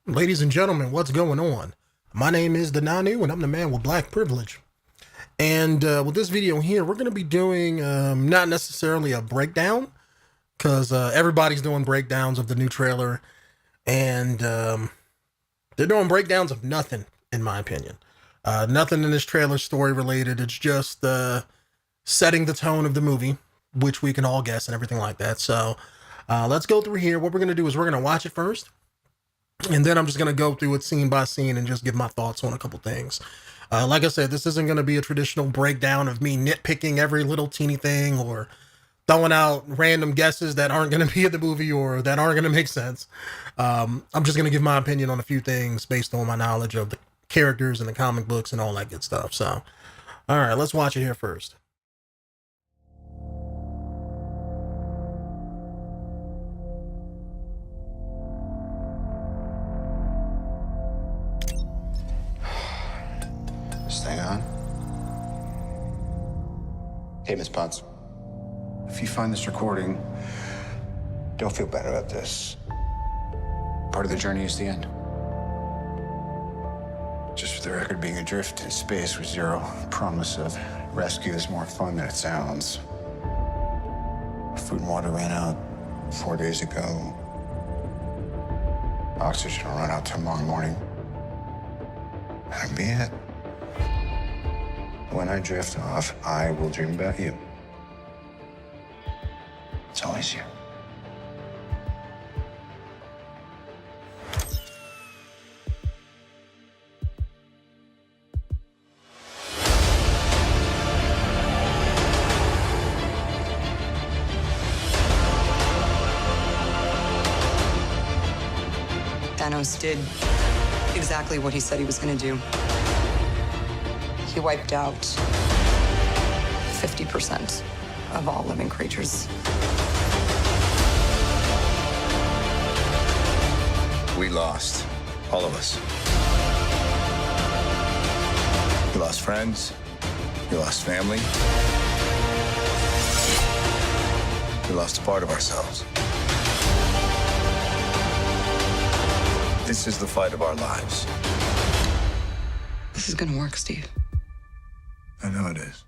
Ladies and gentlemen, what's going on? My name is Dananu, and I'm the man with black privilege. And with this video here, we're going to be doing not necessarily a breakdown, because everybody's doing breakdowns of the new trailer, and they're doing breakdowns of nothing, in my opinion. Nothing in this trailer story related. It's just setting the tone of the movie, which we can all guess and everything like that. So let's go through here. What we're going to do is we're going to watch it first. And then I'm just going to go through it scene by scene and just give my thoughts on a couple things. Like I said, this isn't going to be a traditional breakdown of me nitpicking every little teeny thing or throwing out random guesses that aren't going to be in the movie or that aren't going to make sense. I'm just going to give my opinion on a few things based on my knowledge of the characters and the comic books and all that good stuff. So, all right, let's watch it here first. Stay on. Hey, Miss Potts. If you find this recording, don't feel bad about this. Part of the journey is the end. Just for the record, being adrift in space with zero promise of rescue is more fun than it sounds. Food and water ran out 4 days ago. Oxygen will run out tomorrow morning. That'll be it. When I drift off, I will dream about you. It's always you. Thanos did exactly what he said he was going to do. He wiped out 50% of all living creatures. We lost, all of us. We lost friends, we lost family. We lost a part of ourselves. This is the fight of our lives. This is going to work, Steve. I know it is.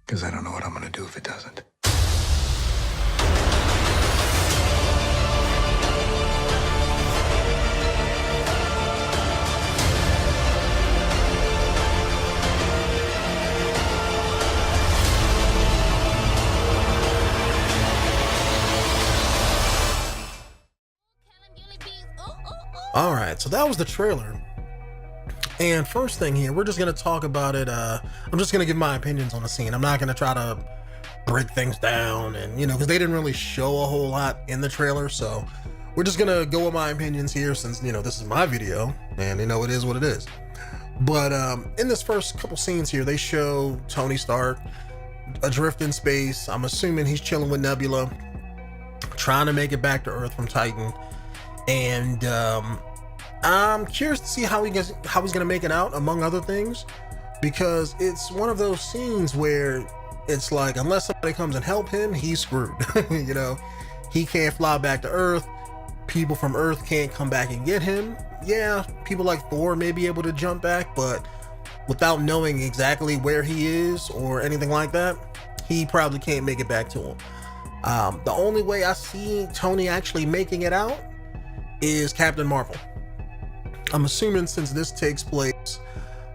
Because I don't know what I'm gonna do if it doesn't. All right, so that was the trailer. And first thing here, we're just going to talk about it. I'm just going to give my opinions on the scene. I'm not going to try to break things down and, because they didn't really show a whole lot in the trailer. So we're just going to go with my opinions here since, this is my video and, it is what it is. But in this first couple scenes here, they show Tony Stark adrift in space. I'm assuming he's chilling with Nebula, trying to make it back to Earth from Titan. And I'm curious to see how he's gonna make it out, among other things, because it's one of those scenes where it's like, unless somebody comes and help him, he's screwed. He can't fly back to Earth. People from Earth can't come back and get him. Yeah, people like Thor may be able to jump back, but without knowing exactly where he is or anything like that, he probably can't make it back to him. The only way I see Tony actually making it out is Captain Marvel. I'm assuming since this takes place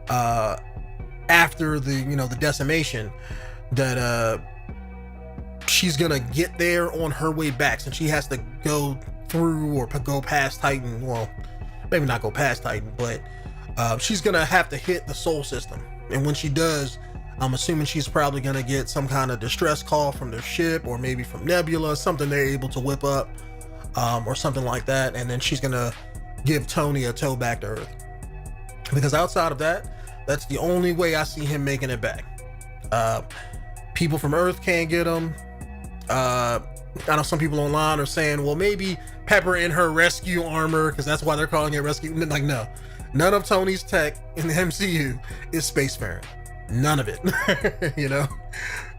after the decimation, that she's gonna get there on her way back, since she has to go through or go past Titan. Well, maybe not go past Titan, but she's gonna have to hit the Soul System, and when she does, I'm assuming she's probably gonna get some kind of distress call from their ship, or maybe from Nebula, something they're able to whip up, or something like that, and then she's gonna give Tony a tow back to Earth. Because outside of that, that's the only way I see him making it back. People from Earth can't get him. I know some people online are saying, well, maybe Pepper in her rescue armor, because that's why they're calling it rescue. Like, no, none of Tony's tech in the MCU is spacefaring. None of it.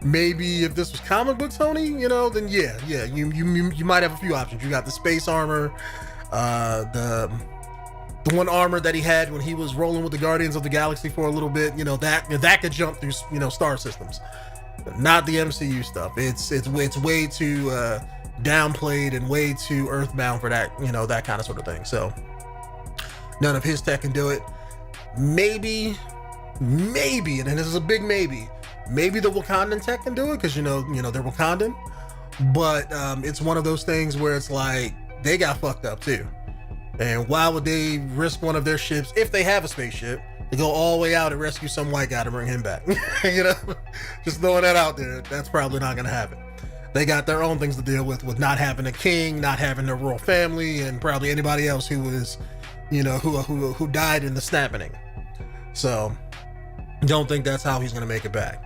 Maybe if this was comic book Tony, then yeah, you might have a few options. You got the space armor, the the one armor that he had when he was rolling with the Guardians of the Galaxy for a little bit, that could jump through, star systems. Not the MCU stuff. It's way too downplayed and way too earthbound for that, that kind of sort of thing. So none of his tech can do it. Maybe, and this is a big maybe the Wakandan tech can do it, because they're Wakandan. But it's one of those things where it's like they got fucked up too. And why would they risk one of their ships, if they have a spaceship, to go all the way out and rescue some white guy to bring him back? Just throwing that out there. That's probably not going to happen. They got their own things to deal with not having a king, not having a royal family, and probably anybody else who was, who died in the snapping. So, don't think that's how he's going to make it back.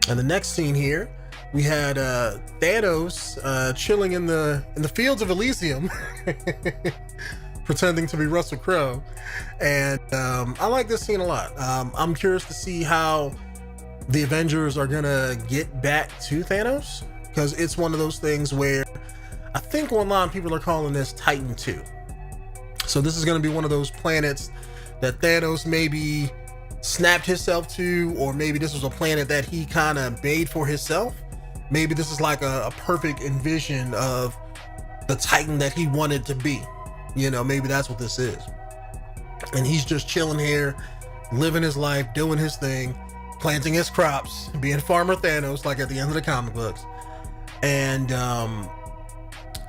And the next scene here, we had Thanos chilling in the fields of Elysium, pretending to be Russell Crowe, and I like this scene a lot. I'm curious to see how the Avengers are gonna get back to Thanos, because it's one of those things where I think online people are calling this Titan 2. So this is gonna be one of those planets that Thanos maybe snapped himself to, or maybe this was a planet that he kind of made for himself. Maybe this is like a perfect envision of the Titan that he wanted to be. Maybe that's what this is. And he's just chilling here, living his life, doing his thing, planting his crops, being Farmer Thanos, like at the end of the comic books. And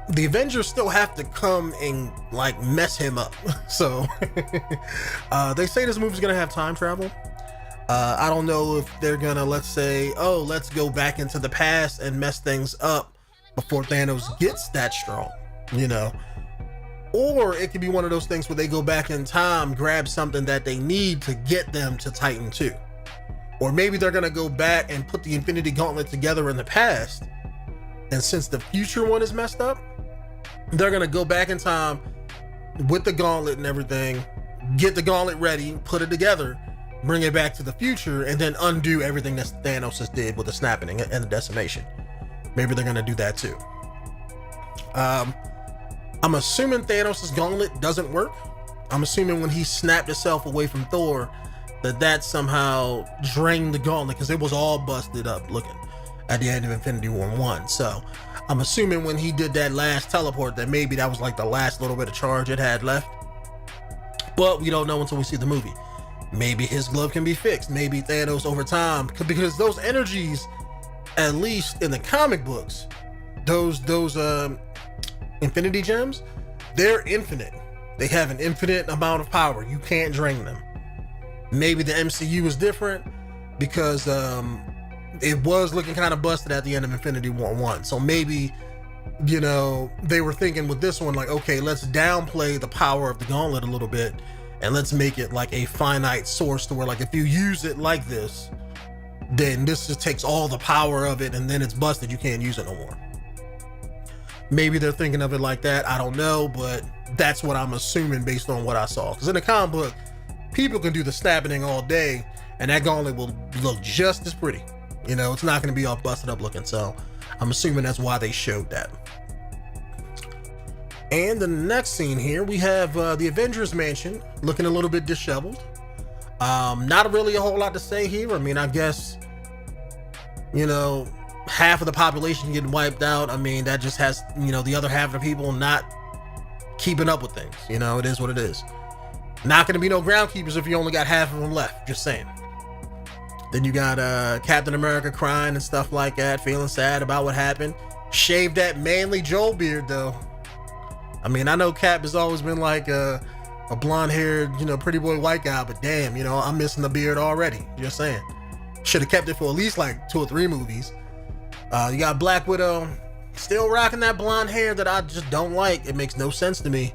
the Avengers still have to come and like mess him up. So they say this movie's gonna have time travel. I don't know if they're gonna, let's say, let's go back into the past and mess things up before Thanos gets that strong, or it could be one of those things where they go back in time, grab something that they need to get them to Titan 2. Or maybe they're gonna go back and put the Infinity Gauntlet together in the past, and since the future one is messed up, they're gonna go back in time with the gauntlet and everything, get the gauntlet ready, put it together, bring it back to the future, and then undo everything that Thanos just did with the snapping and the decimation. Maybe they're gonna do that too. I'm assuming Thanos' gauntlet doesn't work. I'm assuming when he snapped himself away from Thor, that somehow drained the gauntlet, because it was all busted up looking at the end of Infinity War 1. So I'm assuming when he did that last teleport, that maybe that was like the last little bit of charge it had left. But we don't know until we see the movie. Maybe his glove can be fixed. Maybe Thanos over time, because those energies, at least in the comic books, those Infinity Gems, they're infinite. They have an infinite amount of power. You can't drain them. Maybe the MCU is different, because it was looking kind of busted at the end of Infinity War 1. So maybe, they were thinking with this one, like, okay, let's downplay the power of the gauntlet a little bit, and let's make it like a finite source, to where, like, if you use it like this, then this just takes all the power of it, and then it's busted. You can't use it no more. Maybe they're thinking of it like that. I don't know, but that's what I'm assuming based on what I saw. Because in the comic book, people can do the snapping all day, and that gauntlet will look just as pretty. It's not going to be all busted up looking. So I'm assuming that's why they showed that. And the next scene here, we have the Avengers Mansion looking a little bit disheveled. Not really a whole lot to say here. I mean, I guess, half of the population getting wiped out. I mean, that just has, the other half of the people not keeping up with things. It is what it is. Not going to be no groundkeepers if you only got half of them left. Just saying. Then you got Captain America crying and stuff like that, feeling sad about what happened. Shaved that manly Joel beard, though. I mean, I know Cap has always been like a blonde-haired, pretty boy white guy, but damn, I'm missing the beard already. Just saying. Should have kept it for at least like 2 or 3 movies. You got Black Widow still rocking that blonde hair that I just don't like. It makes no sense to me.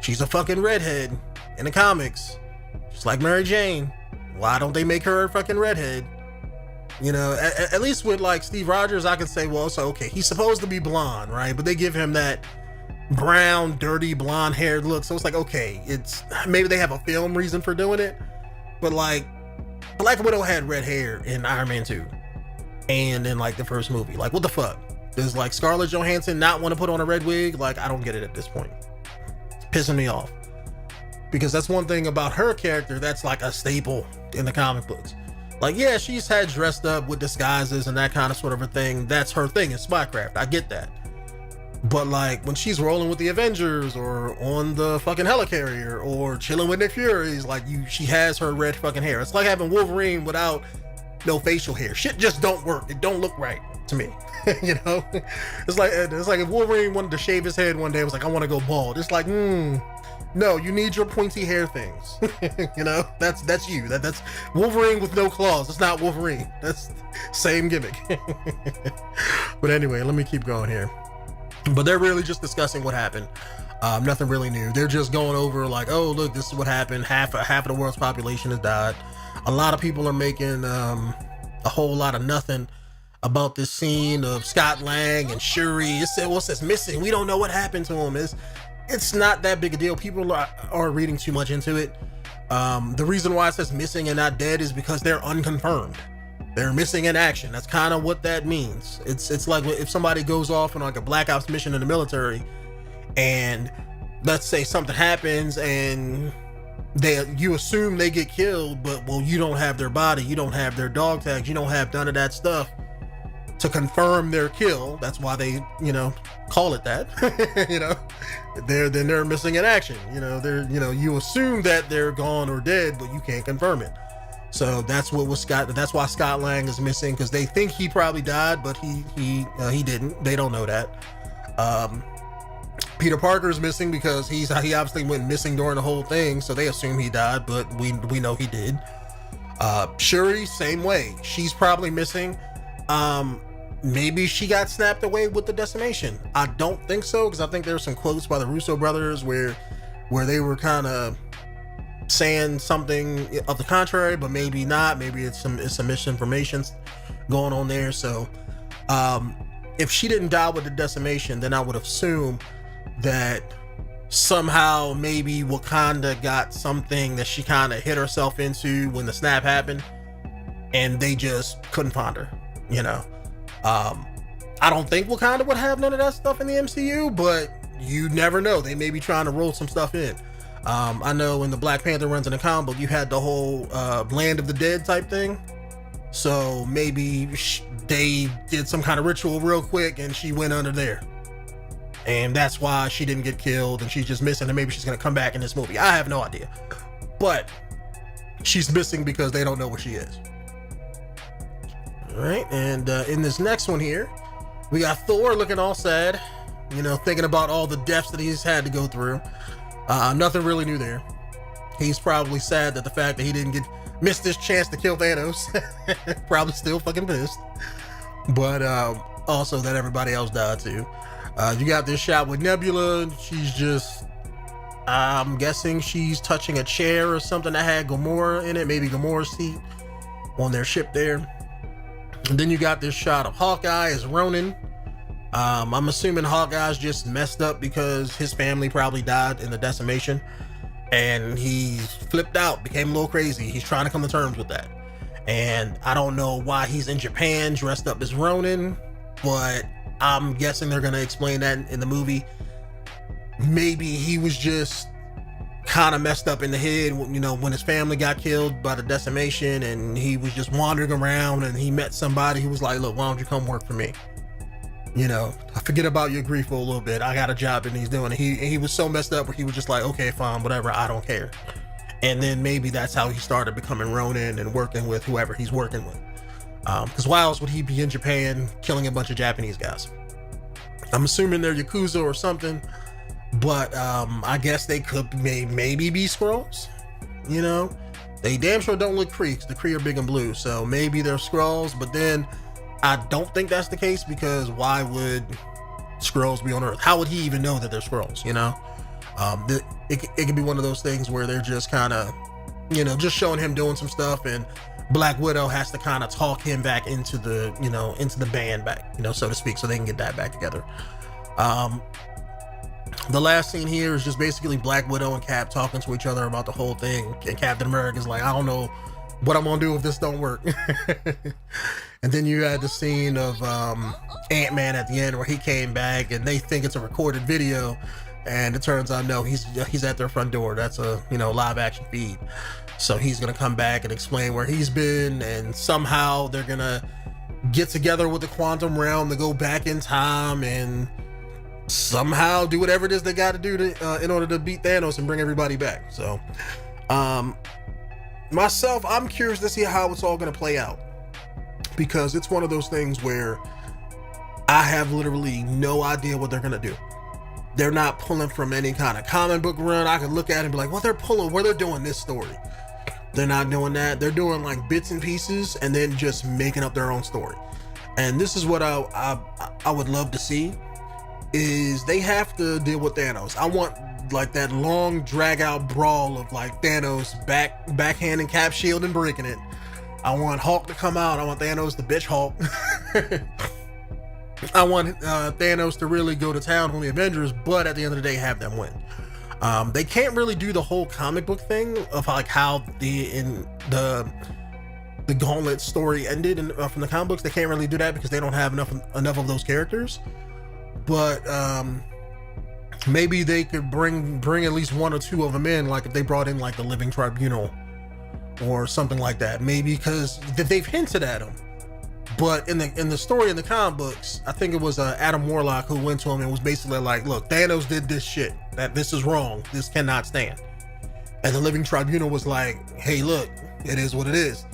She's a fucking redhead in the comics, just like Mary Jane. Why don't they make her a fucking redhead? At least with like Steve Rogers, I can say, well, so okay, he's supposed to be blonde, right? But they give him that brown, dirty, blonde haired look. So it's like, okay, it's maybe they have a film reason for doing it, but like Black Widow had red hair in Iron Man 2 and in like the first movie. Like, what the fuck? Does like Scarlett Johansson not want to put on a red wig? Like, I don't get it at this point. pissing me off. Because that's one thing about her character that's like a staple in the comic books. Like, yeah, she's had dressed up with disguises and that kind of sort of a thing. That's her thing in spycraft. I get that. But like when she's rolling with the Avengers or on the fucking helicarrier or chilling with Nick Fury's, like she has her red fucking hair. It's like having Wolverine without no facial hair. Shit just don't work. It don't look right to me. You know, it's like if Wolverine wanted to shave his head one day, it was like, I want to go bald. It's like, no, you need your pointy hair things. You know, that's you. That's Wolverine with no claws. It's not Wolverine. That's same gimmick. But anyway, let me keep going here. But they're really just discussing what happened. Nothing really new. They're just going over like, oh, look, this is what happened. Half of the world's population has died. A lot of people are making a whole lot of nothing about this scene of Scott Lang and Shuri. It said, what's this missing? We don't know what happened to him. It's not that big a deal. People are reading too much into it. The reason why it says missing and not dead is because they're unconfirmed. They're missing in action. That's kind of what that means. It's like if somebody goes off on like a Black Ops mission in the military, and let's say something happens and you assume they get killed, but well, you don't have their body, you don't have their dog tags, you don't have none of that stuff to confirm their kill. That's why they, call it that. They're missing in action. You assume that they're gone or dead, but you can't confirm it. So that's why Scott Lang is missing, because they think he probably died, but he didn't. They don't know that. Peter Parker is missing because he obviously went missing during the whole thing, so they assume he died, but we know he did. Shuri, same way. She's probably missing. Maybe she got snapped away with the decimation. I don't think so, because I think there's some quotes by the Russo brothers where they were kind of saying something of the contrary, but maybe not. Maybe it's some misinformation going on there. So if she didn't die with the decimation, then I would assume that somehow maybe Wakanda got something that she kind of hit herself into when the snap happened, and they just couldn't find her. I don't think Wakanda would have none of that stuff in the MCU, but you never know. They may be trying to roll some stuff in. I know in the Black Panther runs in the comic book, you had the whole Land of the Dead type thing. So maybe they did some kind of ritual real quick and she went under there. And that's why she didn't get killed and she's just missing, and maybe she's going to come back in this movie. I have no idea. But she's missing because they don't know where she is. All right, and in this next one here, we got Thor looking all sad, thinking about all the deaths that he's had to go through. Nothing really new there. He's probably sad that the fact that he didn't missed this chance to kill Thanos. Probably still fucking pissed. But also that everybody else died too. You got this shot with Nebula. She's just, I'm guessing she's touching a chair or something that had Gamora in it. Maybe Gamora's seat on their ship there. And then you got this shot of Hawkeye as Ronin. I'm assuming Hawkeye's just messed up because his family probably died in the decimation, and he flipped out, became a little crazy. He's trying to come to terms with that. And I don't know why he's in Japan dressed up as Ronin, but I'm guessing they're going to explain that in the movie. Maybe he was just kind of messed up in the head, when his family got killed by the decimation, and he was just wandering around and he met somebody who was like, look, why don't you come work for me? I forget about your grief for a little bit. I got a job that he's doing. He was so messed up where he was just like, okay, fine, whatever, I don't care. And then maybe that's how he started becoming Ronin and working with whoever he's working with. Because why else would he be in Japan killing a bunch of Japanese guys? I'm assuming they're Yakuza or something, but I guess they could maybe be Skrulls. They damn sure don't look Kree, because the Kree are big and blue, so maybe they're Skrulls. But then I don't think that's the case, because why would Skrulls be on Earth? How would he even know that they're Skrulls? It could be one of those things where they're just kind of, just showing him doing some stuff, and Black Widow has to kind of talk him back into the, into the band back, so to speak, so they can get that back together. The last scene here is just basically Black Widow and Cap talking to each other about the whole thing, and Captain America's like, I don't know what I'm gonna do if this don't work. And then you had the scene of Ant-Man at the end where he came back, and they think it's a recorded video And it turns out, no, he's at their front door. That's a, live action feed. So he's going to come back and explain where he's been, and somehow they're going to get together with the quantum realm to go back in time and somehow do whatever it is they got to do to in order to beat Thanos and bring everybody back. So myself, I'm curious to see how it's all going to play out, because it's one of those things where I have literally no idea what they're going to do. They're not pulling from any kind of comic book run. I can look at it and be like, well, they're pulling where they're doing this story. They're not doing that. They're doing like bits and pieces and then just making up their own story. And this is what I would love to see, is they have to deal with Thanos. I want like that long drag out brawl of like Thanos backhanding Cap shield and breaking it. I want Hulk to come out. I want Thanos to bitch Hulk. I want Thanos to really go to town on the Avengers, but at the end of the day have them win. They can't really do the whole comic book thing of like how the Gauntlet story ended from the comic books. They can't really do that because they don't have enough of those characters. But maybe they could bring at least one or two of them in, like if they brought in like the Living Tribunal or something like that. Maybe because they've hinted at them. But in the story in the comic books, I think it was Adam Warlock who went to him and was basically like, look, Thanos did this shit. That this is wrong. This cannot stand. And the Living Tribunal was like, hey, look, it is what it is.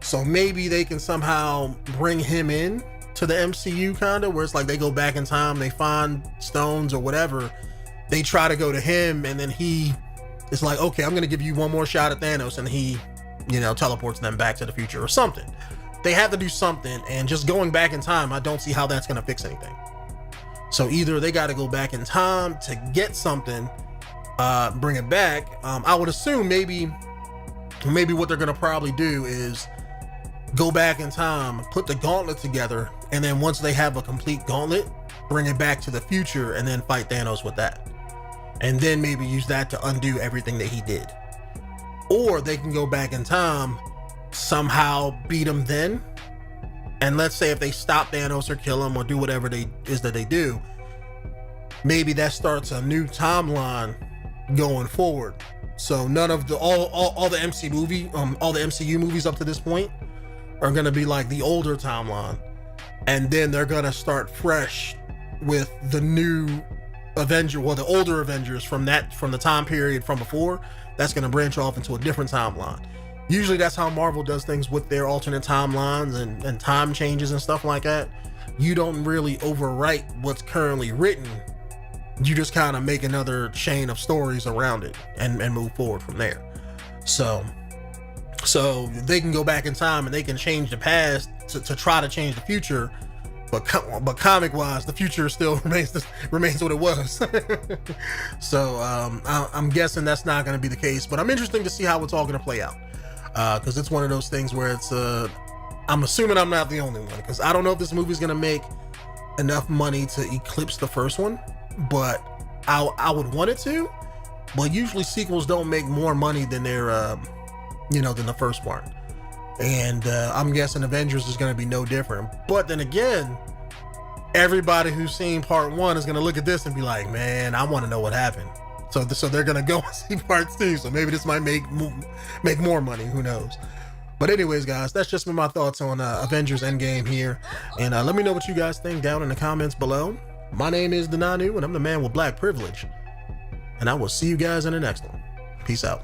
So maybe they can somehow bring him in to the MCU, kind of, where it's like they go back in time, they find stones or whatever. They try to go to him, and then he is like, okay, I'm going to give you one more shot at Thanos. And he, teleports them back to the future or something. They have to do something, and just going back in time, I don't see how that's going to fix anything. So either they got to go back in time to get something, bring it back. I would assume maybe what they're going to probably do is go back in time, put the gauntlet together, and then once they have a complete gauntlet, bring it back to the future and then fight Thanos with that. And then maybe use that to undo everything that he did. Or they can go back in time, somehow beat him then, and let's say if they stop Thanos or kill him or do whatever they do, maybe that starts a new timeline going forward. So none of all the MCU movies up to this point are going to be like the older timeline, and then they're going to start fresh with the new Avenger, well, the older Avengers from the time period from before. That's going to branch off into a different timeline. Usually that's how Marvel does things with their alternate timelines and time changes and stuff like that. You don't really overwrite what's currently written. You just kind of make another chain of stories around it and move forward from there. So they can go back in time and they can change the past to try to change the future. But comic wise, the future still remains what it was. So I'm guessing that's not going to be the case. But I'm interested to see how it's all going to play out. Because it's one of those things where it's I'm assuming I'm not the only one, because I don't know if this movie's gonna make enough money to eclipse the first one, but I would want it to. But usually sequels don't make more money than their than the first part, and I'm guessing Avengers is gonna be no different. But then again, everybody who's seen part one is gonna look at this and be like, man, I want to know what happened. So they're gonna go and see part two. So maybe this might make more money. Who knows? But anyways, guys, that's just been my thoughts on Avengers Endgame here. And let me know what you guys think down in the comments below. My name is Denanu, and I'm the man with black privilege. And I will see you guys in the next one. Peace out.